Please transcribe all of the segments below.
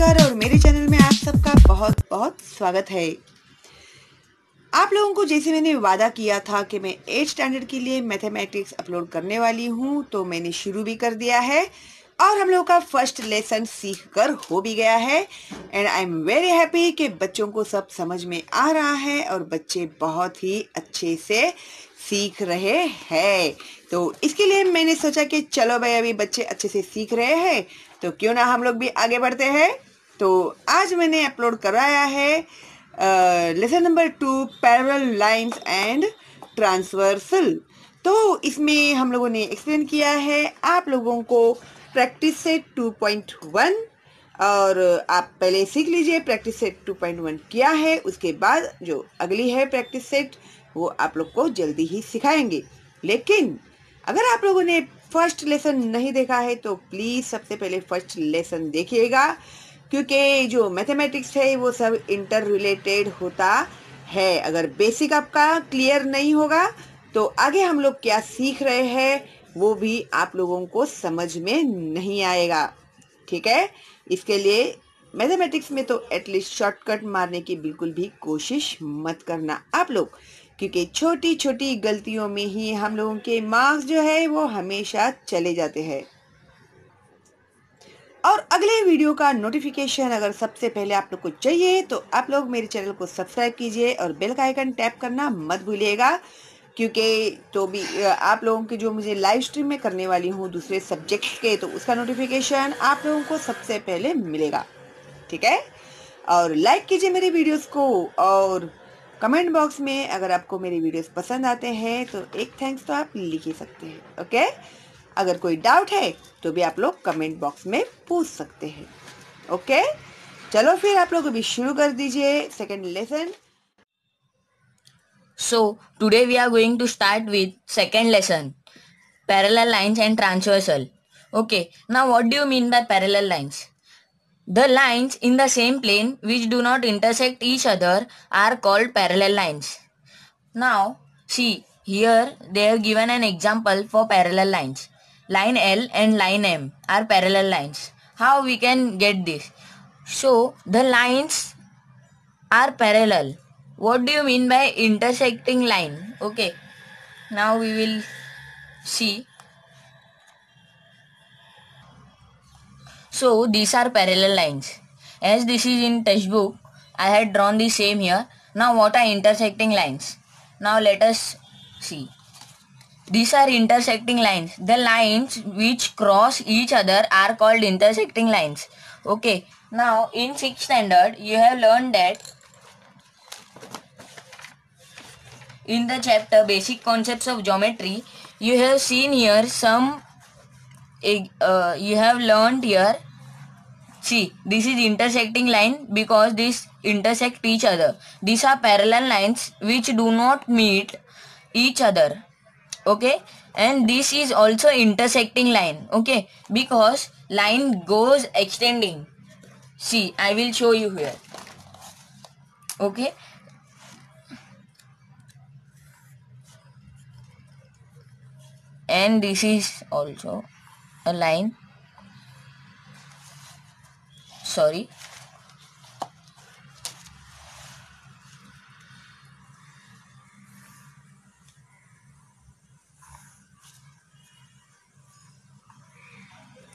नमस्कार और मेरे चैनल में आप सबका बहुत बहुत स्वागत है। आप लोगों को जैसे मैंने वादा किया था कि मैं 8th स्टैंडर्ड के लिए मैथमेटिक्स अपलोड करने वाली हूं, तो मैंने शुरू भी कर दिया है और हम लोगों का फर्स्ट लेसन सीख कर हो भी गया है। And I am very happy कि बच्चों को सब समझ में आ रहा है और बच्चे बहुत ही अच्छे से सीख रहे हैं। तो इसके लिए मैंने सोचा कि चलो भाई, अभी बच्चे अच्छे से सीख रहे हैं तो क्यों ना हम लोग भी आगे बढ़ते हैं। तो आज मैंने अपलोड कराया है lesson number 2 parallel lines and transversal. तो इसमें हम लोगों ने एक्सप्लेन किया है आप लोगों को प्रैक्टिस सेट 2.1, और आप पहले सीख लीजिए प्रैक्टिस सेट 2.1 क्या है। उसके बाद जो अगली है प्रैक्टिस सेट वो आप लोग को जल्दी ही सिखाएंगे। लेकिन अगर आप लोगों ने फर्स्ट लेसन नहीं देखा है तो प्लीज़ सबसे पहले फर्स्ट लेसन देखिएगा, क्योंकि जो मैथमेटिक्स है वो सब इंटर रिलेटेड होता है। अगर बेसिक आपका क्लियर नहीं होगा तो आगे हम लोग क्या सीख रहे हैं वो भी आप लोगों को समझ में नहीं आएगा। ठीक है, इसके लिए मैथमेटिक्स में तो एटलीस्ट शॉर्टकट मारने की बिल्कुल भी कोशिश मत करना आप लोग, क्योंकि छोटी छोटी गलतियों में ही हम लोगों के मार्क्स जो है वो हमेशा चले जाते हैं। और अगले वीडियो का नोटिफिकेशन अगर सबसे पहले आप लोग को चाहिए तो आप लोग मेरे चैनल को सब्सक्राइब कीजिए और बेल का आइकन टैप करना मत भूलिएगा, क्योंकि तो भी आप लोगों के जो मुझे लाइव स्ट्रीम में करने वाली हूँ दूसरे सब्जेक्ट्स के, तो उसका नोटिफिकेशन आप लोगों को सबसे पहले मिलेगा। ठीक है, और लाइक कीजिए मेरे वीडियोस को, और कमेंट बॉक्स में अगर आपको मेरे वीडियोस पसंद आते हैं तो एक थैंक्स तो आप लिख ही सकते हैं। ओके, अगर कोई डाउट है तो भी आप लोग कमेंट बॉक्स में पूछ सकते हैं। ओके, चलो फिर आप लोग अभी शुरू कर दीजिए second lesson. So today we are going to start with second lesson, parallel lines and transversal. Okay, now what do you mean by parallel lines? The lines in the same plane which do not intersect each other are called parallel lines. Now see, here they have given an example for parallel lines. Line L and line M are parallel lines. How we can get this? So the lines are parallel. What do you mean by intersecting line? Okay, now we will see. So these are parallel lines. As this is in textbook, I had drawn the same here. Now what are intersecting lines? Now let us see. These are intersecting lines. The lines which cross each other are called intersecting lines. Okay, now in 6th standard you have learned that in the chapter Basic Concepts of Geometry, you have seen here some, you have learned here, see, this is intersecting line because these intersect each other. These are parallel lines which do not meet each other. Okay, and this is also intersecting line. Okay, because line goes extending. See, I will show you here. Okay, and this is also a line. Sorry,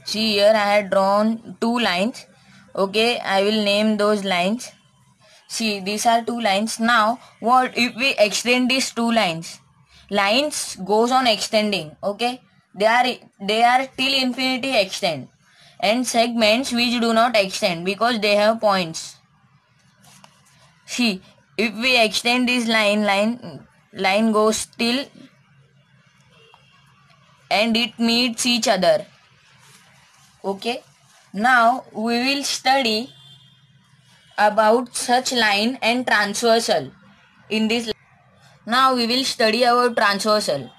see, here I had drawn two lines. Okay, I will name those lines. See, these are two lines. Now what if we extend these two lines? Lines goes on extending. Okay, they are till infinity extend, and segments which do not extend because they have points. See, if we extend this line goes till and it meets each other. Okay, now we will study about such line and transversal in this. Now we will study about transversal.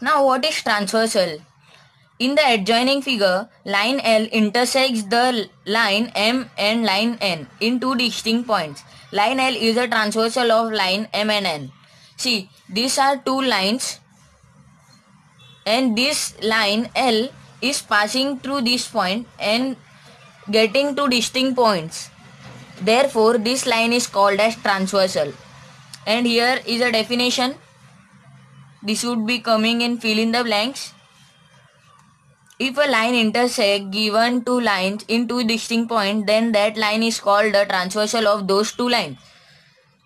Now what is transversal? In the adjoining figure, line L intersects the line M and line N in two distinct points. Line L is a transversal of line M and N. See, these are two lines and this line L is passing through this point and getting to distinct points. Therefore, this line is called as transversal. And here is a definition. This would be coming in fill in the blanks. If a line intersects given two lines in two distinct points, then that line is called the transversal of those two lines.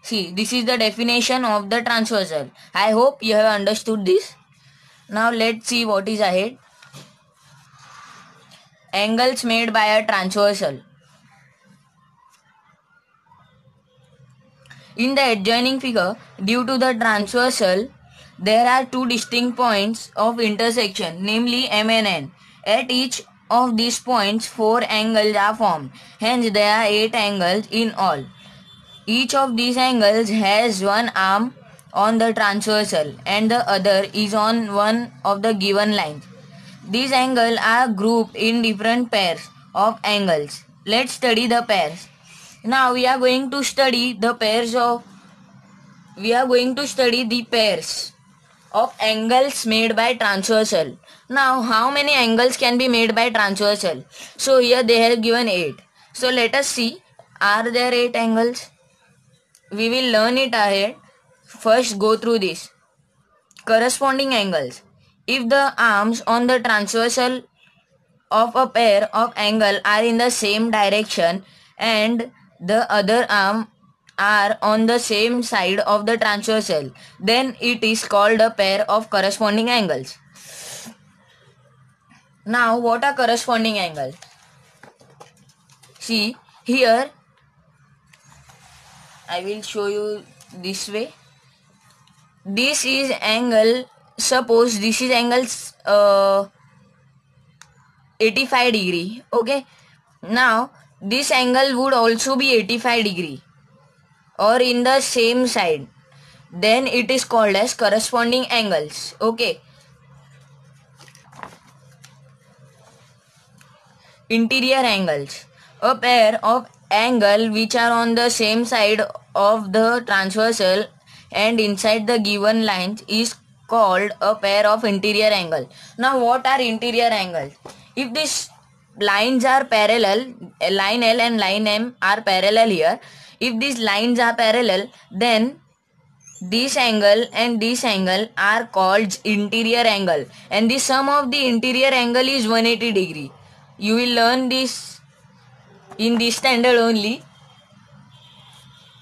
See, this is the definition of the transversal. I hope you have understood this. Now let's see what is ahead. Angles made by a transversal. In the adjoining figure, due to the transversal, there are two distinct points of intersection, namely M and N. At each of these points, 4 angles are formed. Hence, there are 8 angles in all. Each of these angles has one arm on the transversal and the other is on one of the given lines. These angles are grouped in different pairs of angles. Let's study the pairs. Now we are going to study the pairs of angles made by transversal. Now how many angles can be made by transversal? So here they have given 8. So let us see, are there 8 angles? We will learn it ahead. First go through this. Corresponding angles. If the arms on the transversal of a pair of angles are in the same direction and the other arm are on the same side of the transversal, then it is called a pair of corresponding angles. Now what are corresponding angles? See here, I will show you this way. This is angle, suppose this is angle 85 degree. Okay, now this angle would also be 85 degree or in the same side, then it is called as corresponding angles. Okay, interior angles. A pair of angles which are on the same side of the transversal and inside the given lines is called a pair of interior angles. Now what are interior angles? If these lines are parallel, line L and line M are parallel here. If these lines are parallel, then this angle and this angle are called interior angle, and the sum of the interior angle is 180 degree. You will learn this in this standard only,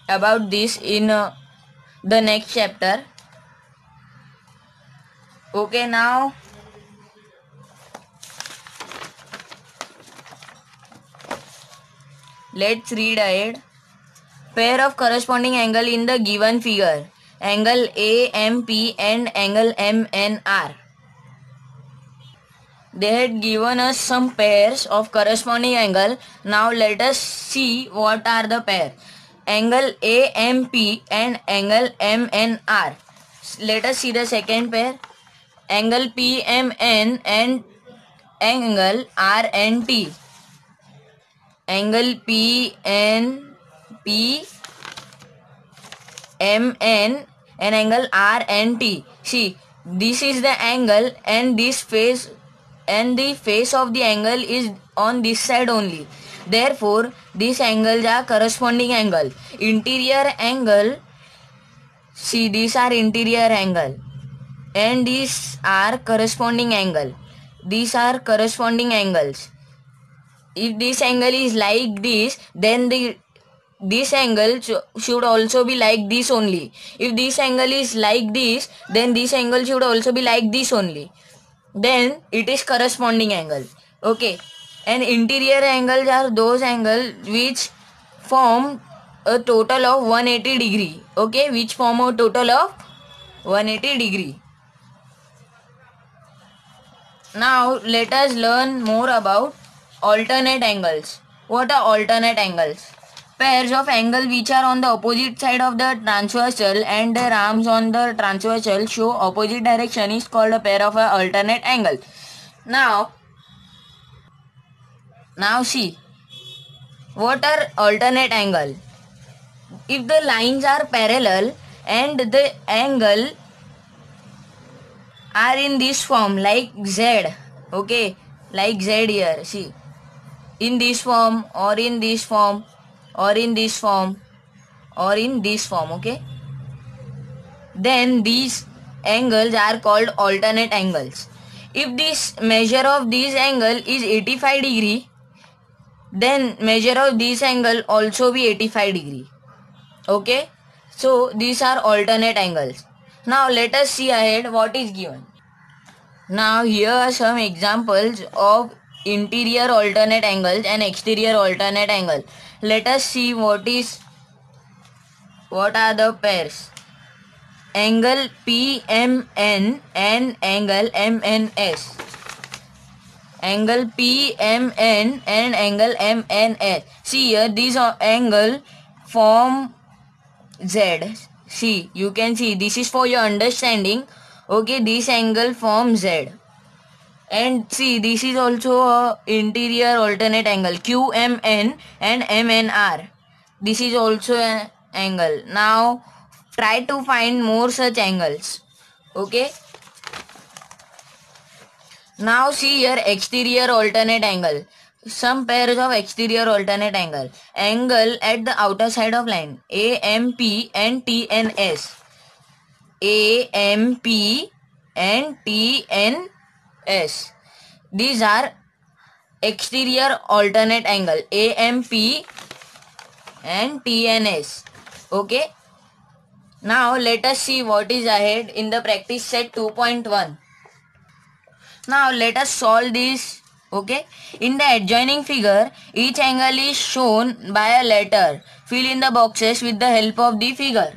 about this in the next chapter. Okay, now let's read ahead. Pair of corresponding angle in the given figure. Angle AMP and angle MNR. They had given us some pairs of corresponding angle. Now let us see what are the pair. Angle AMP and angle MNR. Let us see the second pair. Angle PMN and angle RNT. Angle PNP MN and angle RNT. See, this is the angle and this face, and the face of the angle is on this side only. Therefore, these angles are corresponding angle. Interior angle, see, these are interior angle and these are corresponding angle. These are corresponding angles. If this angle is like this, then this angle should also be like this only. If this angle is like this, then this angle should also be like this only. Then it is corresponding angle. Okay, and interior angles are those angles which form a total of 180 degree. Okay, which form a total of 180 degree. Now let us learn more about alternate angles. What are alternate angles? Pairs of angles which are on the opposite side of the transversal and their arms on the transversal show opposite direction is called a pair of alternate angles. Now see, what are alternate angle? If the lines are parallel and the angle are in this form like Z, okay, like Z here. See, in this form or in this form or in this form or in this form. Okay, then these angles are called alternate angles. If this measure of this angle is 85 degree, then measure of this angle also be 85 degree. Okay, so these are alternate angles. Now let us see ahead what is given. Now here are some examples of interior alternate angles and exterior alternate angle. Let us see what are the pairs. Angle PMN and angle MNS. Angle PMN and angle MNS. See here, these angle form Z. See, you can see, this is for your understanding. Okay, this angle forms Z. And see, this is also a interior alternate angle QMN and MNR. This is also an angle. Now try to find more such angles. Okay. Now see here, exterior alternate angle. Some pairs of exterior alternate angle. Angle at the outer side of line. AMP and TNS. AMP and TNS. These are exterior alternate angle. AMP and TNS. Okay. Now let us see what is ahead in the practice set 2.1. Now let us solve this. Okay. In the adjoining figure, each angle is shown by a letter. Fill in the boxes with the help of the figure.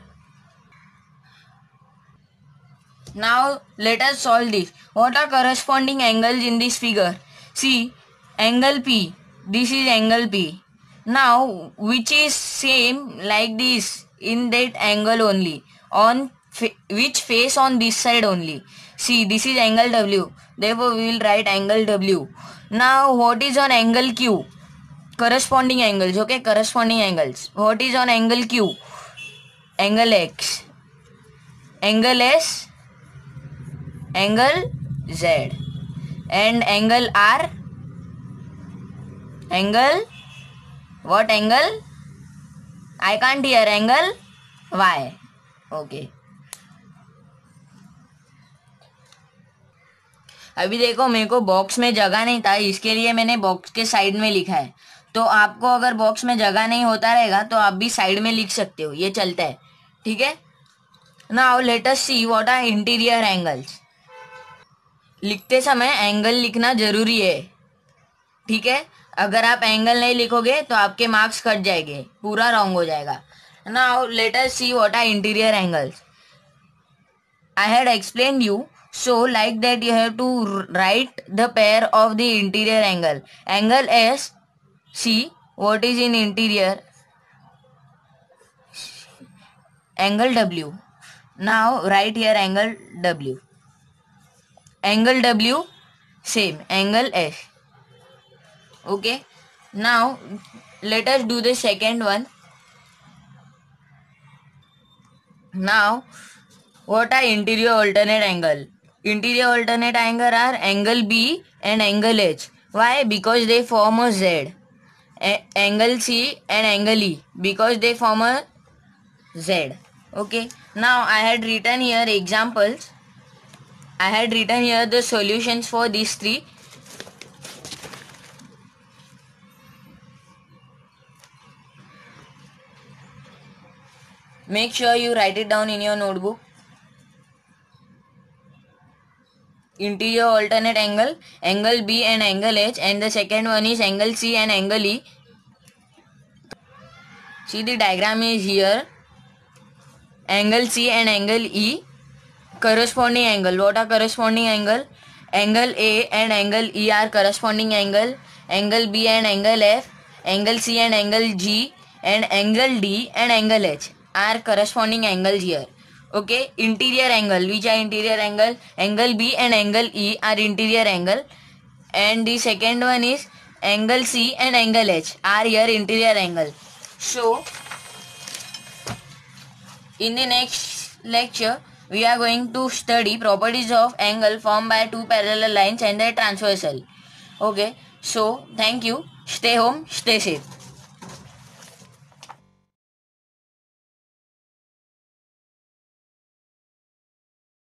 Now let us solve this. What are corresponding angles in this figure? See, angle P. This is angle P. Now which is same like this in that angle only, on which face on this side only. See, this is angle W. Therefore we will write angle W. Now what is on angle Q? Corresponding angles. Okay, corresponding angles. What is on angle Q? Angle X. Angle S. Angle Z. And angle R. Angle. What angle? I can't hear. Angle Y. Okay. अभी देखो, मेरे को box में जगह नहीं था, इसके लिए मैंने बॉक्स के साइड में लिखा है. तो आपको अगर बॉक्स में जगह नहीं होता रहेगा तो आप भी साइड में लिख सकते हो, ये चलता है. ठीक है. Now let us see what are interior angles. लिखते समय एंगल लिखना जरूरी है. ठीक है. अगर आप एंगल नहीं लिखोगे तो आपके मार्क्स कट जाएंगे, पूरा रॉन्ग हो जाएगा. Now let us see what are interior angles. I had explained you. So like that you have to write the pair of the interior angle. Angle S. See what is in interior. Angle W. Now write here angle W. Angle W same angle S. Okay. Now let us do the second one. Now what are interior alternate angle? Interior alternate angle are angle B and angle H. Why? Because they form a Z. Angle C and angle E, because they form a Z. Okay. Now I had written here examples. I had written here the solutions for these three. Make sure you write it down in your notebook. Interior alternate angle, angle B and angle H, and the second one is angle C and angle E. See, the diagram is here. Angle C and angle E. Corresponding angle. What are corresponding angle? Angle A and angle E are corresponding angle. Angle B and angle F. Angle C and angle G. And angle D and angle H are corresponding angles here. Okay, interior angle. Which are interior angle? Angle B and angle E are interior angle. And the second one is angle C and angle H are here interior angle. So, in the next lecture, we are going to study properties of angle formed by two parallel lines and their transversal. Okay, so thank you. Stay home, stay safe.